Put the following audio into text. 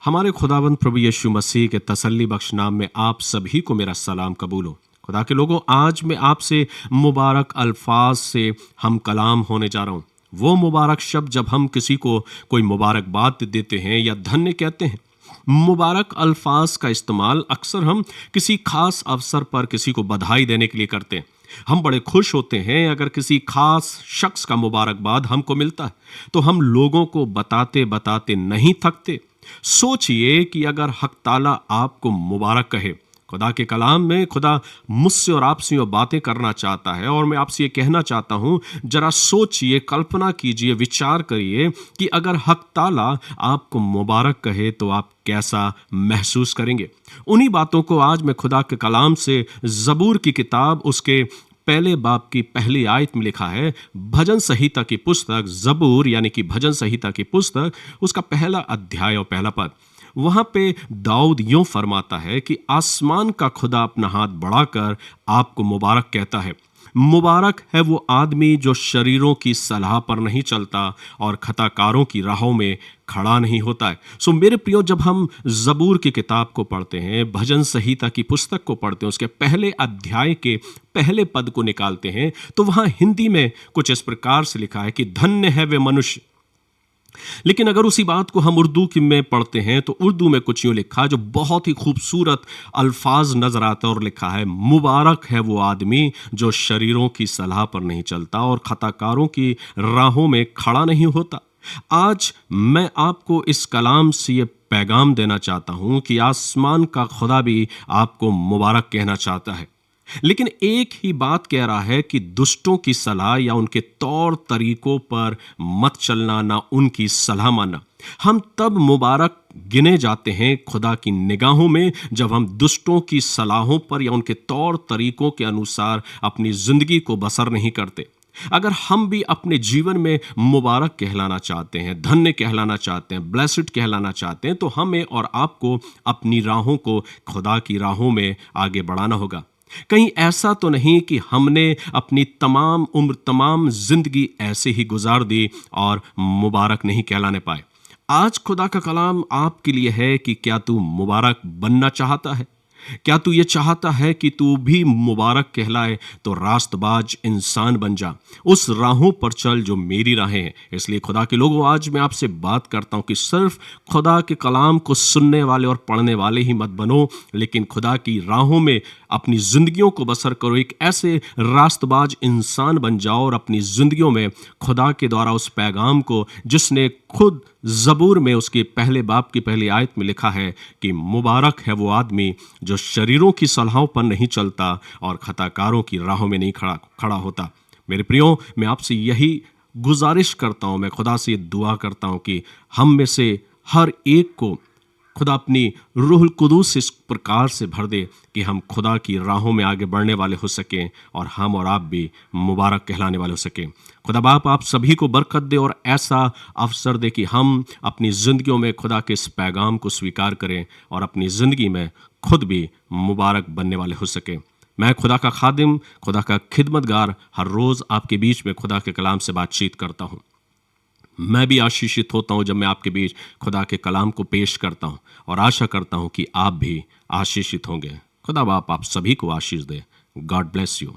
हमारे खुदावंद प्रभु यीशु मसीह के तसल्ली बख्श नाम में आप सभी को मेरा सलाम कबूल हो। खुदा के लोगों, आज मैं आपसे मुबारक अल्फाज से हम कलाम होने जा रहा हूँ। वो मुबारक शब्द जब हम किसी को कोई मुबारकबाद देते हैं या धन्य कहते हैं। मुबारक अल्फाज का इस्तेमाल अक्सर हम किसी खास अवसर पर किसी को बधाई देने के लिए करते हैं। हम बड़े खुश होते हैं अगर किसी खास शख्स का मुबारकबाद हमको मिलता है, तो हम लोगों को बताते बताते नहीं थकते। सोचिए कि अगर हक ताला आपको मुबारक कहे। खुदा के कलाम में खुदा मुझसे और आपसे ये बातें करना चाहता है और मैं आपसे ये कहना चाहता हूँ, जरा सोचिए, कल्पना कीजिए, विचार करिए कि अगर हक ताला आपको मुबारक कहे तो आप कैसा महसूस करेंगे। उन्हीं बातों को आज मैं खुदा के कलाम से ज़बूर की किताब उसके पहले बाब की पहली आयत में लिखा है। भजन संहिता की पुस्तक ज़बूर यानी कि भजन संहिता की पुस्तक उसका पहला अध्याय और पहला पद, वहां पे दाऊद यूं फरमाता है कि आसमान का खुदा अपना हाथ बढ़ाकर आपको मुबारक कहता है। मुबारक है वो आदमी जो शरीरों की सलाह पर नहीं चलता और खताकारों की राहों में खड़ा नहीं होता है। सो मेरे प्रियो, जब हम ज़बूर की किताब को पढ़ते हैं, भजन संहिता की पुस्तक को पढ़ते हैं, उसके पहले अध्याय के पहले पद को निकालते हैं, तो वहां हिंदी में कुछ इस प्रकार से लिखा है कि धन्य है वे मनुष्य। लेकिन अगर उसी बात को हम उर्दू में पढ़ते हैं तो उर्दू में कुछ यूं लिखा जो बहुत ही खूबसूरत अल्फाज नजर आता है और लिखा है, मुबारक है वो आदमी जो शरीरों की सलाह पर नहीं चलता और खताकारों की राहों में खड़ा नहीं होता। आज मैं आपको इस कलाम से ये पैगाम देना चाहता हूं कि आसमान का खुदा भी आपको मुबारक कहना चाहता है, लेकिन एक ही बात कह रहा है कि दुष्टों की सलाह या उनके तौर तरीकों पर मत चलना, ना उनकी सलाह मानना। हम तब मुबारक गिने जाते हैं खुदा की निगाहों में जब हम दुष्टों की सलाहों पर या उनके तौर तरीकों के अनुसार अपनी जिंदगी को बसर नहीं करते। अगर हम भी अपने जीवन में मुबारक कहलाना चाहते हैं, धन्य कहलाना चाहते हैं, ब्लेस्ड कहलाना चाहते हैं, तो हमें और आपको अपनी राहों को खुदा की राहों में आगे बढ़ाना होगा। कहीं ऐसा तो नहीं कि हमने अपनी तमाम उम्र, तमाम जिंदगी ऐसे ही गुजार दी और मुबारक नहीं कहलाने पाए। आज खुदा का कलाम आपके लिए है कि क्या तू मुबारक बनना चाहता है? क्या तू ये चाहता है कि तू भी मुबारक कहलाए? तो रास्तबाज इंसान बन जा, उस राहों पर चल जो मेरी राहें हैं। इसलिए खुदा के लोगों, आज मैं आपसे बात करता हूं कि सिर्फ खुदा के कलाम को सुनने वाले और पढ़ने वाले ही मत बनो, लेकिन खुदा की राहों में अपनी जिंदगियों को बसर करो। एक ऐसे रास्तबाज इंसान बन जाओ और अपनी जिंदगियों में खुदा के द्वारा उस पैगाम को, जिसने खुद ज़बूर में उसके पहले बाब की पहली आयत में लिखा है कि मुबारक है वो आदमी जो शरीरों की सलाहों पर नहीं चलता और खताकारों की राहों में नहीं खड़ा होता। मेरे प्रियो, मैं आपसे यही गुजारिश करता हूं, मैं खुदा से दुआ करता हूं कि हम में से हर एक को खुदा अपनी रूहुल कुदूस इस प्रकार से भर दे कि हम खुदा की राहों में आगे बढ़ने वाले हो सकें और हम और आप भी मुबारक कहलाने वाले हो सकें। खुदा बाप आप सभी को बरकत दे और ऐसा अवसर दे कि हम अपनी ज़िंदगियों में खुदा के इस पैगाम को स्वीकार करें और अपनी ज़िंदगी में खुद भी मुबारक बनने वाले हो सकें। मैं खुदा का खादिम, खुदा का खिदमतगार, हर रोज़ आपके बीच में खुदा के कलाम से बातचीत करता हूँ। मैं भी आशीषित होता हूं जब मैं आपके बीच खुदा के कलाम को पेश करता हूं और आशा करता हूं कि आप भी आशीषित होंगे। खुदा बाप आप सभी को आशीष दे। God bless you.